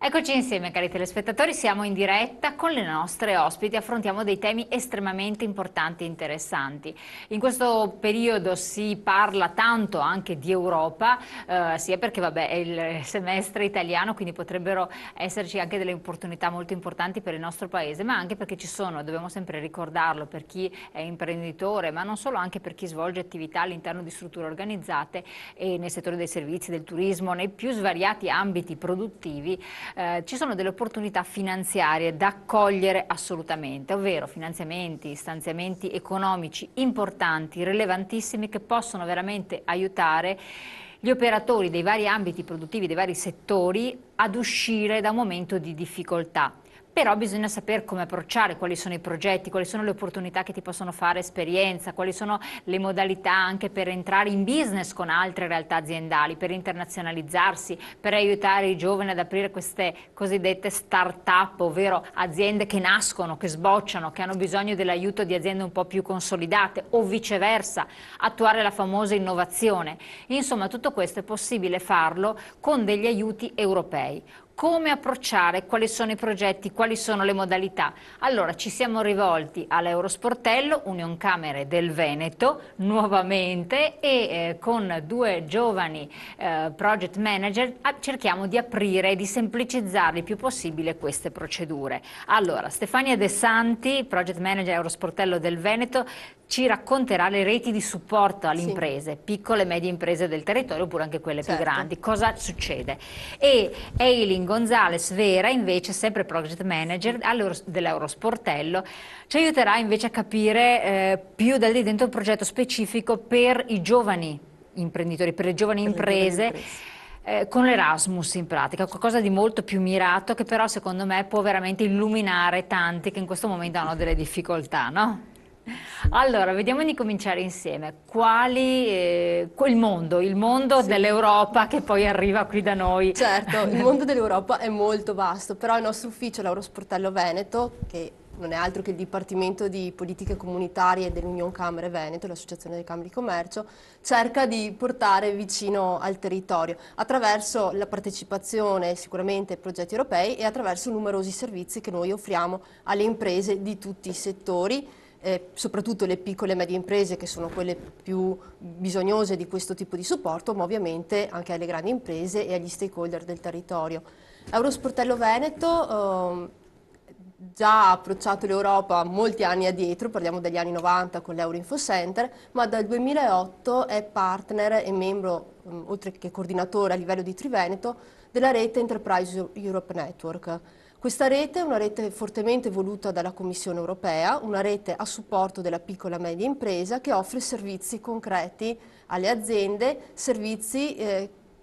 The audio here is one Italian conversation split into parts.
Eccoci insieme, cari telespettatori, siamo in diretta con le nostre ospiti, affrontiamo dei temi estremamente importanti e interessanti. In questo periodo si parla tanto anche di Europa, sia perché vabbè, è il semestre italiano, quindi potrebbero esserci anche delle opportunità molto importanti per il nostro paese, ma anche perché ci sono, dobbiamo sempre ricordarlo, per chi è imprenditore, ma non solo, anche per chi svolge attività all'interno di strutture organizzate e nel settore dei servizi, del turismo, nei più svariati ambiti produttivi. Ci sono delle opportunità finanziarie da cogliere assolutamente, ovvero finanziamenti, stanziamenti economici importanti, rilevantissimi, che possono veramente aiutare gli operatori dei vari ambiti produttivi, dei vari settori ad uscire da un momento di difficoltà. Però bisogna sapere come approcciare, quali sono i progetti, quali sono le opportunità che ti possono fare esperienza, quali sono le modalità anche per entrare in business con altre realtà aziendali, per internazionalizzarsi, per aiutare i giovani ad aprire queste cosiddette start-up, ovvero aziende che nascono, che sbocciano, che hanno bisogno dell'aiuto di aziende un po' più consolidate o viceversa, attuare la famosa innovazione. Insomma, tutto questo è possibile farlo con degli aiuti europei. Come approcciare, quali sono i progetti, quali sono le modalità? Allora ci siamo rivolti all'Eurosportello, Unioncamere del Veneto, nuovamente, e con due giovani project manager cerchiamo di aprire e di semplicizzare il più possibile queste procedure. Allora, Stefania De Santi, project manager Eurosportello del Veneto, ci racconterà le reti di supporto alle imprese, piccole e medie imprese del territorio, oppure anche quelle più grandi, cosa succede. E Eileen Gonzalez Vera, invece, sempre project manager dell'Eurosportello, ci aiuterà invece a capire più da lì dentro un progetto specifico per i giovani imprenditori, per le giovani imprese. Con l'Erasmus in pratica, qualcosa di molto più mirato, che però secondo me può veramente illuminare tanti che in questo momento hanno delle difficoltà, no? Allora, vediamo di cominciare insieme. Il mondo dell'Europa che poi arriva qui da noi. Certo, il mondo dell'Europa è molto vasto, però il nostro ufficio, l'Eurosportello Veneto, che non è altro che il Dipartimento di Politiche Comunitarie dell'Unioncamere Veneto, l'Associazione delle Camere di Commercio, cerca di portare vicino al territorio attraverso la partecipazione sicuramente ai progetti europei e attraverso numerosi servizi che noi offriamo alle imprese di tutti i settori, soprattutto le piccole e medie imprese, che sono quelle più bisognose di questo tipo di supporto, ma ovviamente anche alle grandi imprese e agli stakeholder del territorio. Eurosportello Veneto già ha approcciato l'Europa molti anni addietro, parliamo degli anni 90 con l'Euroinfo Center, ma dal 2008 è partner e membro, oltre che coordinatore a livello di Triveneto, della rete Enterprise Europe Network. Questa rete è una rete fortemente voluta dalla Commissione europea, una rete a supporto della piccola e media impresa che offre servizi concreti alle aziende, servizi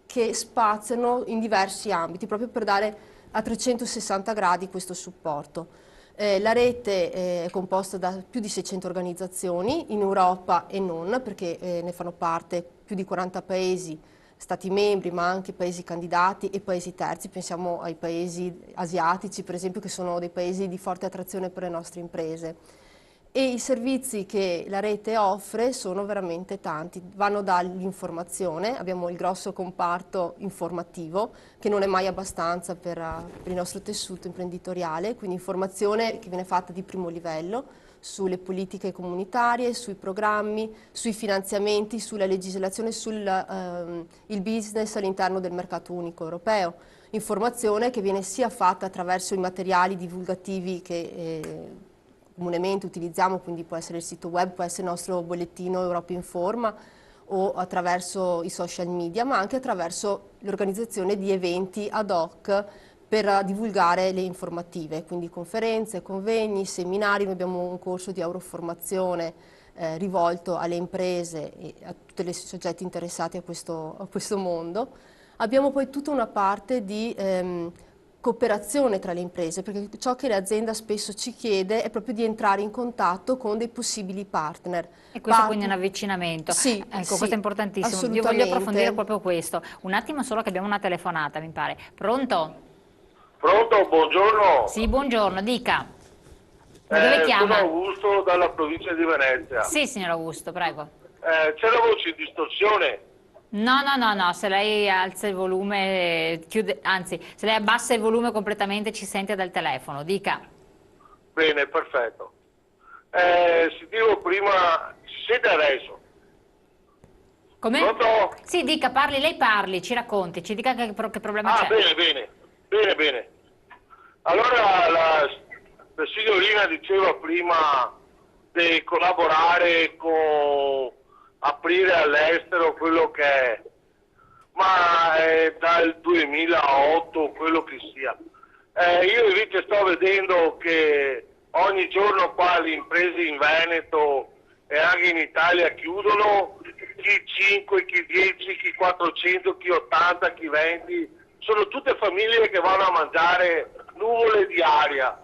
che spaziano in diversi ambiti, proprio per dare a 360 gradi questo supporto. La rete è composta da più di 600 organizzazioni in Europa e non, perché ne fanno parte più di 40 paesi, Stati membri, ma anche paesi candidati e paesi terzi. Pensiamo ai paesi asiatici, per esempio, che sono dei paesi di forte attrazione per le nostre imprese. E i servizi che la rete offre sono veramente tanti, vanno dall'informazione, abbiamo il grosso comparto informativo che non è mai abbastanza per il nostro tessuto imprenditoriale, quindi informazione che viene fatta di primo livello sulle politiche comunitarie, sui programmi, sui finanziamenti, sulla legislazione, sul business all'interno del mercato unico europeo. Informazione che viene sia fatta attraverso i materiali divulgativi che comunemente utilizziamo, quindi può essere il sito web, può essere il nostro bollettino Europa Informa o attraverso i social media, ma anche attraverso l'organizzazione di eventi ad hoc per divulgare le informative, quindi conferenze, convegni, seminari. Noi abbiamo un corso di Euroformazione rivolto alle imprese e a tutti i soggetti interessati a questo mondo. Abbiamo poi tutta una parte di cooperazione tra le imprese, perché ciò che l'azienda spesso ci chiede è proprio di entrare in contatto con dei possibili partner. E questo quindi è un avvicinamento. Sì, Ecco, sì, questo è importantissimo. Io voglio assolutamente. approfondire proprio questo. Un attimo solo che abbiamo una telefonata, mi pare. Pronto? Pronto, buongiorno. Sì, buongiorno, dica. Da dove chiama? Sono Augusto dalla provincia di Venezia. Sì, signor Augusto, prego. C'è la voce in distorsione? No, se lei alza il volume, chiude, anzi, se lei abbassa il volume completamente ci sente dal telefono, dica. Bene, perfetto. Sentivo prima, si sente adesso? Come? Pronto? Sì, dica, lei parli, ci racconti, ci dica che problema Ah, c'è. bene. Allora, la signorina diceva prima di collaborare con aprire all'estero quello che è, ma è dal 2008, quello che sia. Io invece sto vedendo che ogni giorno qua le imprese in Veneto e anche in Italia chiudono, chi 5, chi 10, chi 400, chi 80, chi 20, sono tutte famiglie che vanno a mangiare nuvole di aria.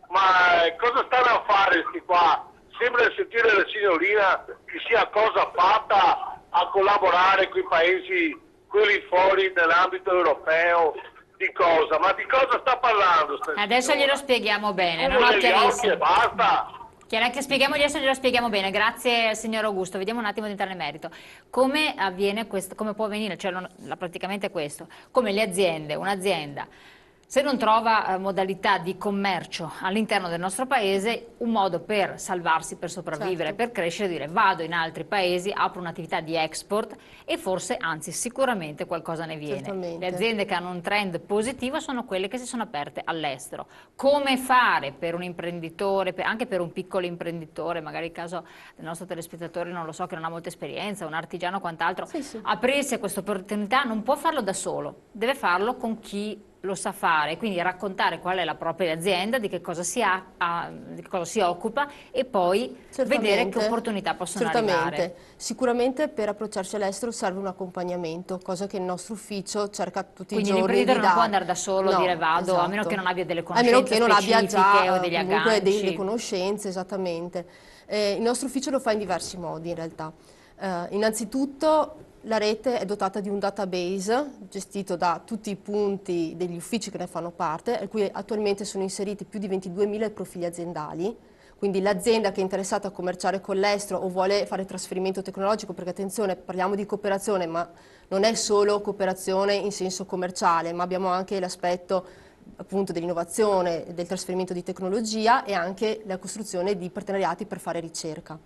Ma cosa stanno a fare questi qua? Sembra sentire la signorina che sia cosa fatta a collaborare con i paesi, quelli fuori nell'ambito europeo. Di cosa? Ma di cosa sta parlando? Adesso glielo spieghiamo bene, non ho Nuvole negli occhi e chiarissimo. basta. Adesso glielo spieghiamo bene, grazie signor Augusto, vediamo un attimo di entrare nel merito. Come avviene questo, come può avvenire, cioè praticamente questo, come le aziende, un'azienda se non trova modalità di commercio all'interno del nostro paese, un modo per salvarsi, per sopravvivere, Certo. per crescere, dire vado in altri paesi, apro un'attività di export e forse, anzi sicuramente qualcosa ne viene. Certamente. Le aziende che hanno un trend positivo sono quelle che si sono aperte all'estero. Come fare per un imprenditore, anche per un piccolo imprenditore, magari il caso del nostro telespettatore non lo so, che non ha molta esperienza, un artigiano o quant'altro, Sì. aprirsi a questa opportunità non può farlo da solo, deve farlo con chi lo sa fare, quindi raccontare qual è la propria azienda, di che cosa di che cosa si occupa e poi vedere che opportunità possono arrivare. Sicuramente per approcciarsi all'estero serve un accompagnamento, cosa che il nostro ufficio cerca tutti Quindi i giorni di l'imprenditore non può dare. andare da solo, No, dire vado, esatto. a meno che non abbia delle A meno conoscenze che non abbia specifiche già o degli comunque agganci. delle conoscenze, esattamente. Il nostro ufficio lo fa in diversi modi in realtà. Innanzitutto la rete è dotata di un database gestito da tutti i punti degli uffici che ne fanno parte, a cui attualmente sono inseriti più di 22.000 profili aziendali. Quindi l'azienda che è interessata a commerciare con l'estero o vuole fare trasferimento tecnologico, perché attenzione, parliamo di cooperazione, ma non è solo cooperazione in senso commerciale, ma abbiamo anche l'aspetto appunto dell'innovazione, del trasferimento di tecnologia e anche la costruzione di partenariati per fare ricerca.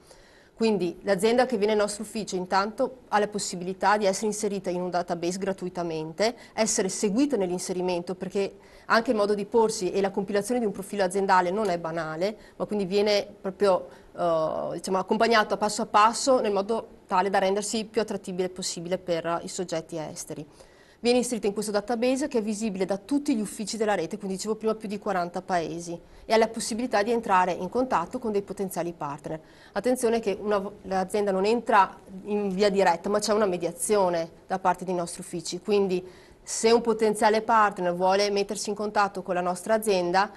Quindi l'azienda che viene al nostro ufficio intanto ha la possibilità di essere inserita in un database gratuitamente, essere seguita nell'inserimento, perché anche il modo di porsi e la compilazione di un profilo aziendale non è banale, ma quindi viene proprio diciamo, accompagnato a passo nel modo tale da rendersi più attrattivile possibile per i soggetti esteri. Viene inserita in questo database che è visibile da tutti gli uffici della rete, quindi dicevo prima più di 40 paesi, e ha la possibilità di entrare in contatto con dei potenziali partner. Attenzione che l'azienda non entra in via diretta, ma c'è una mediazione da parte dei nostri uffici, quindi se un potenziale partner vuole mettersi in contatto con la nostra azienda,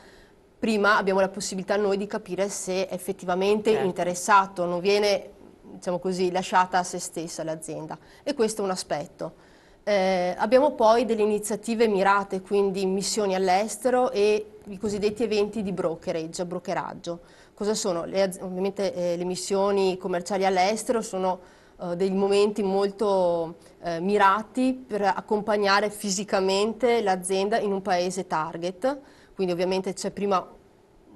prima abbiamo la possibilità noi di capire se è effettivamente interessato, non viene, diciamo così, lasciata a se stessa l'azienda, e questo è un aspetto. Abbiamo poi delle iniziative mirate, quindi missioni all'estero e i cosiddetti eventi di brokeraggio. Cosa sono? Ovviamente le missioni commerciali all'estero sono dei momenti molto mirati per accompagnare fisicamente l'azienda in un paese target, quindi ovviamente c'è prima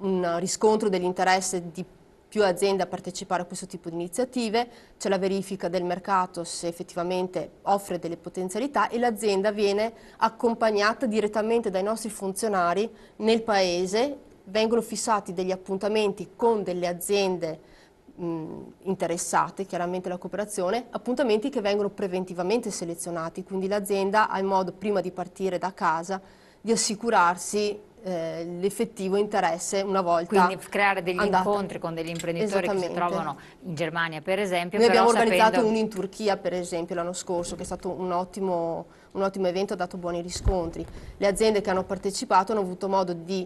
un riscontro dell'interesse di più aziende a partecipare a questo tipo di iniziative, c'è la verifica del mercato se effettivamente offre delle potenzialità e l'azienda viene accompagnata direttamente dai nostri funzionari nel paese, vengono fissati degli appuntamenti con delle aziende interessate chiaramente alla cooperazione, appuntamenti che vengono preventivamente selezionati, quindi l'azienda ha il modo prima di partire da casa di assicurarsi l'effettivo interesse una volta Quindi creare degli andata. incontri con degli imprenditori che si trovano in Germania per esempio. Noi però abbiamo organizzato sapendo... uno in Turchia per esempio l'anno scorso, che è stato un ottimo evento, ha dato buoni riscontri. Le aziende che hanno partecipato hanno avuto modo di,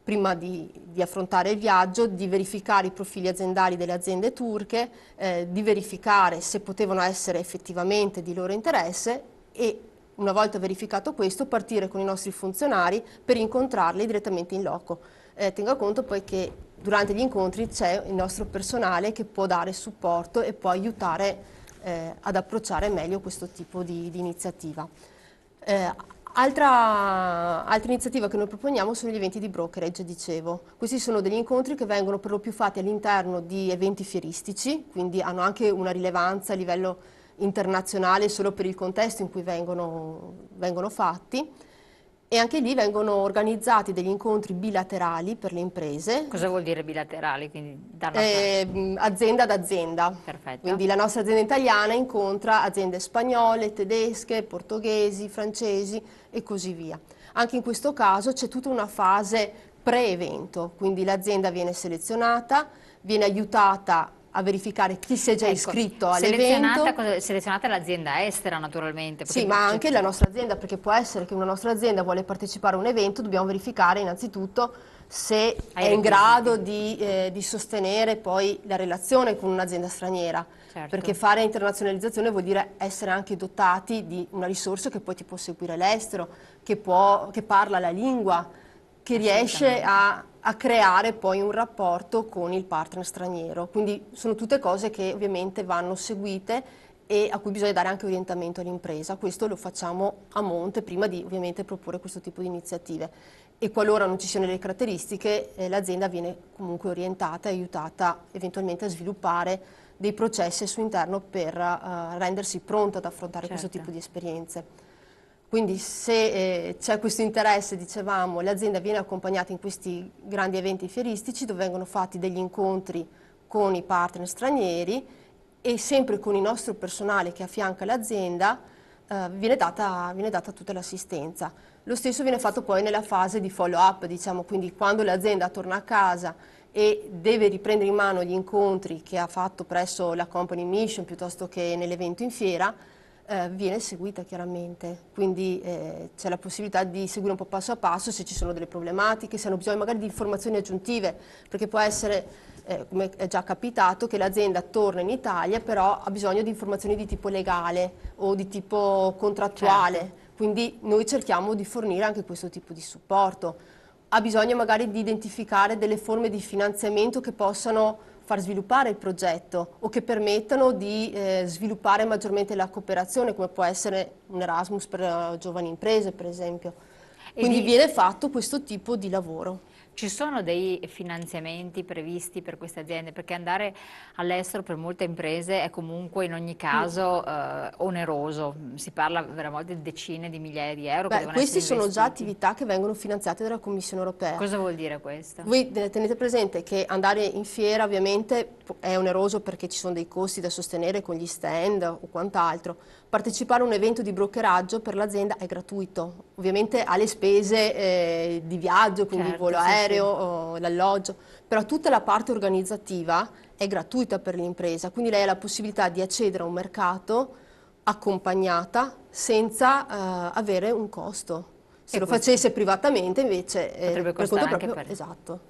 prima di affrontare il viaggio, di verificare i profili aziendali delle aziende turche, di verificare se potevano essere effettivamente di loro interesse e una volta verificato questo, partire con i nostri funzionari per incontrarli direttamente in loco. Tenga conto poi che durante gli incontri c'è il nostro personale che può dare supporto e può aiutare ad approcciare meglio questo tipo di iniziativa. Altra iniziativa che noi proponiamo sono gli eventi di brokerage, dicevo. Questi sono degli incontri che vengono per lo più fatti all'interno di eventi fieristici, quindi hanno anche una rilevanza a livello internazionale solo per il contesto in cui vengono fatti. E anche lì vengono organizzati degli incontri bilaterali per le imprese. Cosa vuol dire bilaterali? Quindi azienda ad azienda. Perfetto. Quindi la nostra azienda italiana incontra aziende spagnole, tedesche, portoghesi, francesi e così via. Anche in questo caso c'è tutta una fase pre-evento, quindi l'azienda viene selezionata, viene aiutata a verificare chi si è già iscritto all'evento. Selezionata l'azienda estera naturalmente. Sì, ma anche la nostra azienda, perché può essere che una nostra azienda vuole partecipare a un evento, dobbiamo verificare innanzitutto se è in grado di sostenere poi la relazione con un'azienda straniera. Certo. Perché fare internazionalizzazione vuol dire essere anche dotati di una risorsa che poi ti può seguire l'estero, che parla la lingua, che riesce a creare poi un rapporto con il partner straniero. Quindi sono tutte cose che ovviamente vanno seguite e a cui bisogna dare anche orientamento all'impresa. Questo lo facciamo a monte prima di ovviamente proporre questo tipo di iniziative. E qualora non ci siano le caratteristiche, l'azienda viene comunque orientata e aiutata eventualmente a sviluppare dei processi al suo interno per rendersi pronta ad affrontare questo tipo di esperienze. Quindi se c'è questo interesse, dicevamo, l'azienda viene accompagnata in questi grandi eventi fieristici dove vengono fatti degli incontri con i partner stranieri e sempre con il nostro personale che affianca l'azienda viene data tutta l'assistenza. Lo stesso viene fatto poi nella fase di follow up, diciamo, quindi quando l'azienda torna a casa e deve riprendere in mano gli incontri che ha fatto presso la company mission piuttosto che nell'evento in fiera, viene seguita chiaramente, quindi c'è la possibilità di seguire un po' passo a passo se ci sono delle problematiche, se hanno bisogno magari di informazioni aggiuntive, perché può essere, come è già capitato, che l'azienda torna in Italia però ha bisogno di informazioni di tipo legale o di tipo contrattuale, certo. Quindi noi cerchiamo di fornire anche questo tipo di supporto. Ha bisogno magari di identificare delle forme di finanziamento che possano far sviluppare il progetto o che permettano di sviluppare maggiormente la cooperazione, come può essere un Erasmus per giovani imprese, per esempio. Quindi viene fatto questo tipo di lavoro. Ci sono dei finanziamenti previsti per queste aziende? Perché andare all'estero per molte imprese è comunque in ogni caso oneroso, si parla veramente di decine di migliaia di euro. Queste sono già attività che vengono finanziate dalla Commissione europea. Cosa vuol dire questo? Voi tenete presente che andare in fiera ovviamente è oneroso perché ci sono dei costi da sostenere con gli stand o quant'altro. Partecipare a un evento di brokeraggio per l'azienda è gratuito, ovviamente ha le spese di viaggio, quindi il volo aereo, l'alloggio, però tutta la parte organizzativa è gratuita per l'impresa, quindi lei ha la possibilità di accedere a un mercato accompagnata senza avere un costo. Se lo facesse privatamente invece potrebbe costare anche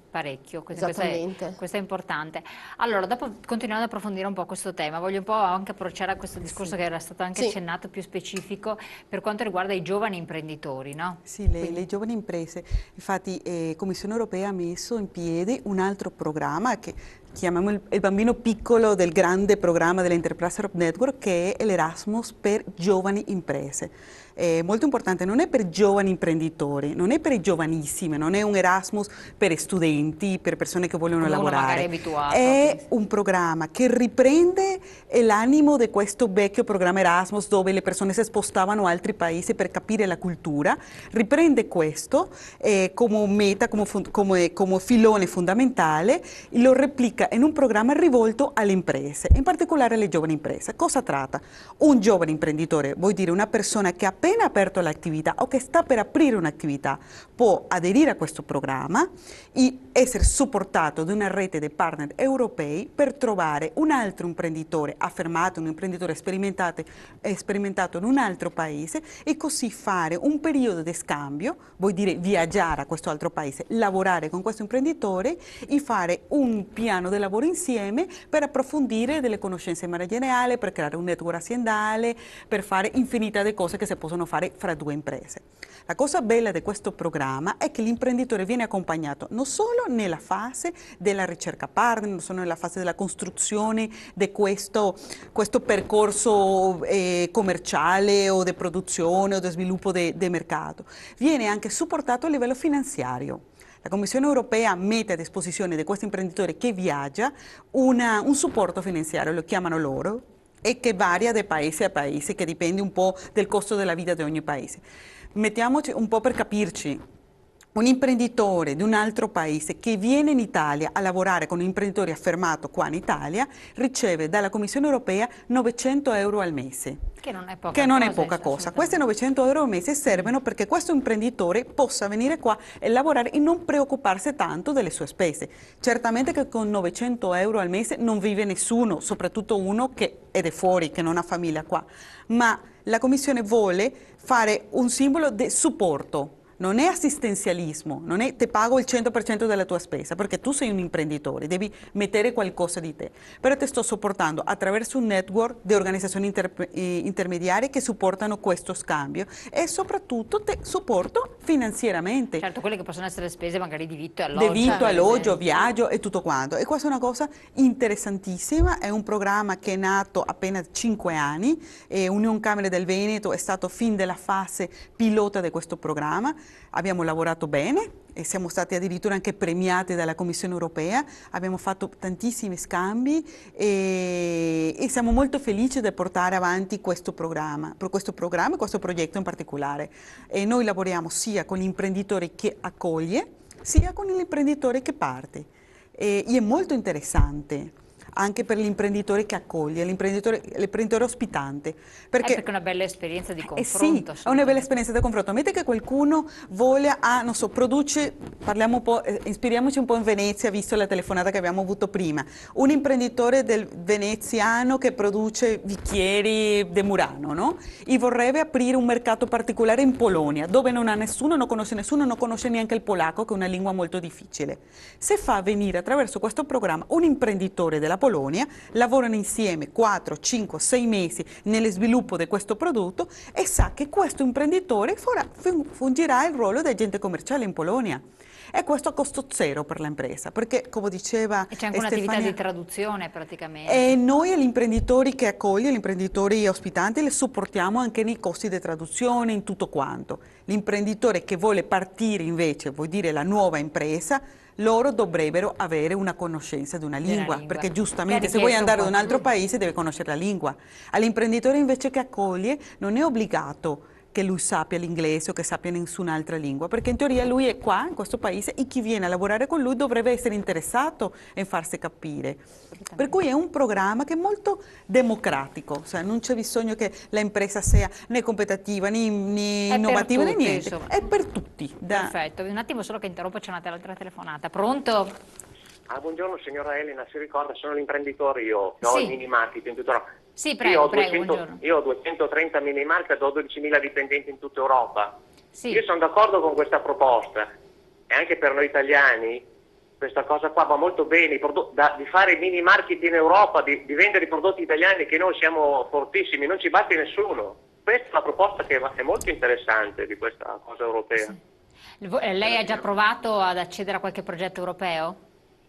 parecchio, questo è importante. Allora, dopo continuando ad approfondire un po' questo tema, voglio un po' anche approcciare a questo discorso che era stato anche accennato più specifico per quanto riguarda i giovani imprenditori, no? Sì, le giovani imprese. Infatti Commissione Europea ha messo in piedi un altro programma che chiamiamo il bambino piccolo del grande programma dell'Enterprise Europe Network, che è l'Erasmus per giovani imprese. Molto importante, non è per giovani imprenditori, non è per i giovanissimi, non è un Erasmus per studenti, per persone che vogliono lavorare, è un programma che riprende l'animo di questo vecchio programma Erasmus dove le persone si spostavano a altri paesi per capire la cultura, riprende questo come meta, come filone fondamentale, lo replica in un programma rivolto alle imprese, in particolare alle giovani imprese. Cosa tratta? Un giovane imprenditore, vuol dire una persona che ha appena aperto l'attività o che sta per aprire un'attività, può aderire a questo programma e essere supportato da una rete di partner europei per trovare un altro imprenditore affermato, un imprenditore sperimentato in un altro paese e così fare un periodo di scambio, vuol dire viaggiare a questo altro paese, lavorare con questo imprenditore e fare un piano del lavoro insieme per approfondire delle conoscenze manageriali, per creare un network aziendale, per fare infinità di cose che si possono fare fra due imprese. La cosa bella di questo programma è che l'imprenditore viene accompagnato non solo nella fase della ricerca partner, non solo nella fase della costruzione di questo percorso commerciale o di produzione o di sviluppo del mercato, viene anche supportato a livello finanziario. La Commissione europea mette a disposizione di questo imprenditore che viaggia un supporto finanziario, lo chiamano loro, e che varia da paese a paese, che dipende un po' del costo della vita di ogni paese. Mettiamoci un po' per capirci. Un imprenditore di un altro paese che viene in Italia a lavorare con un imprenditore affermato qua in Italia riceve dalla Commissione europea 900 euro al mese. Che non è poca che non cosa. È poca cosa. Questi 900 euro al mese servono perché questo imprenditore possa venire qua e lavorare e non preoccuparsi tanto delle sue spese. Certamente che con 900 euro al mese non vive nessuno, soprattutto uno che è fuori, che non ha famiglia qua, ma la Commissione vuole fare un simbolo di supporto. Non è assistenzialismo, non è ti pago il 100% della tua spesa, perché tu sei un imprenditore, devi mettere qualcosa di te. Però ti sto supportando attraverso un network di organizzazioni intermediarie che supportano questo scambio e soprattutto ti supporto finanziariamente. Certo, quelle che possono essere spese magari di vitto e alloggio. Di vitto, alloggio, viaggio e tutto quanto. E questa è una cosa interessantissima, è un programma che è nato appena 5 anni, e Union Camere del Veneto è stato fin dalla fase pilota di questo programma. Abbiamo lavorato bene e siamo stati addirittura anche premiati dalla Commissione europea, abbiamo fatto tantissimi scambi e siamo molto felici di portare avanti questo programma e questo progetto in particolare. E noi lavoriamo sia con l'imprenditore che accoglie, sia con l'imprenditore che parte. E è molto interessante anche per l'imprenditore che accoglie, l'imprenditore ospitante. Perché è una bella esperienza di confronto. Sì, è una bella esperienza di confronto. Mette che qualcuno vuole, non so, produce, parliamo un po', ispiriamoci un po' in Venezia, visto la telefonata che abbiamo avuto prima. Un imprenditore del veneziano che produce bicchieri di Murano, no? E vorrebbe aprire un mercato particolare in Polonia, dove non ha nessuno, non conosce nessuno, non conosce neanche il polacco, che è una lingua molto difficile. Se fa venire attraverso questo programma un imprenditore della Polonia, lavorano insieme 4, 5, 6 mesi nello sviluppo di questo prodotto e sa che questo imprenditore fungirà il ruolo di agente commerciale in Polonia. E questo a costo zero per l'impresa, perché come diceva e c'è anche un'attività di traduzione praticamente. E noi gli imprenditori che accoglie, gli imprenditori ospitanti, li supportiamo anche nei costi di traduzione, in tutto quanto. L'imprenditore che vuole partire invece, vuol dire la nuova impresa, loro dovrebbero avere una conoscenza di una lingua, perché giustamente se vuoi andare ad un altro paese deve conoscere la lingua. All'imprenditore invece che accoglie non è obbligato che lui sappia l'inglese o che sappia nessun'altra lingua, perché in teoria lui è qua, in questo paese, e chi viene a lavorare con lui dovrebbe essere interessato in farsi capire. Per cui è un programma che è molto democratico, cioè non c'è bisogno che l'impresa sia né competitiva né innovativa né niente, insomma. È per tutti. Perfetto, un attimo solo che interrompo, c'è un'altra telefonata. Pronto? Buongiorno signora Elena, si ricorda, sono l'imprenditore io, che ho il mini market in tutta Europa. Sì, prego, buongiorno. Io ho 230 mini market, ho 12.000 dipendenti in tutta Europa. Sì. Io sono d'accordo con questa proposta e anche per noi italiani questa cosa qua va molto bene, di fare mini market in Europa, di vendere i prodotti italiani, che noi siamo fortissimi, non ci batte nessuno. Questa è una proposta che è molto interessante di questa cosa europea. Sì. Lei ha già provato ad accedere a qualche progetto europeo?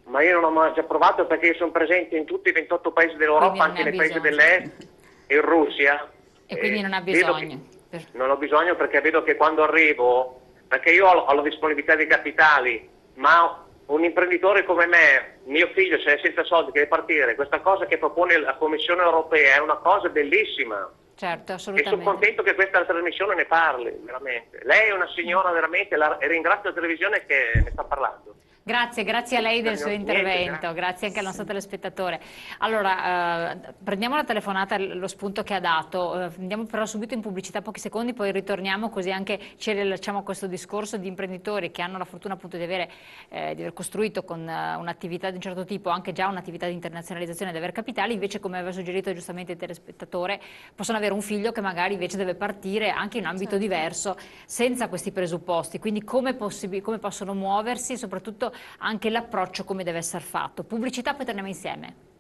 Ma io non ho mai già provato, perché io sono presente in tutti i 28 paisi dell'Europa, anche nei paesi dell'Est, in Russia. E quindi non ha bisogno? Non ho bisogno, perché vedo che quando arrivo, perché io ho la disponibilità dei capitali, ma un imprenditore come me, mio figlio, se è senza soldi che deve partire, questa cosa che propone la Commissione europea è una cosa bellissima. Certo, assolutamente. E sono contento che questa trasmissione ne parli, veramente. Lei è una signora veramente, e ringrazio la televisione che ne sta parlando. Grazie a lei del suo intervento, grazie anche al nostro telespettatore. Allora, prendiamo la telefonata, lo spunto che ha dato, andiamo però subito in pubblicità pochi secondi, poi ritorniamo, così anche ci rilasciamo a questo discorso di imprenditori che hanno la fortuna appunto di aver costruito con un'attività di un certo tipo, anche già un'attività di internazionalizzazione, di aver capitali, invece come aveva suggerito giustamente il telespettatore, possono avere un figlio che magari invece deve partire anche in un ambito diverso, senza questi presupposti, quindi come possono muoversi, soprattutto anche l'approccio come deve essere fatto. Pubblicità, poi torniamo insieme.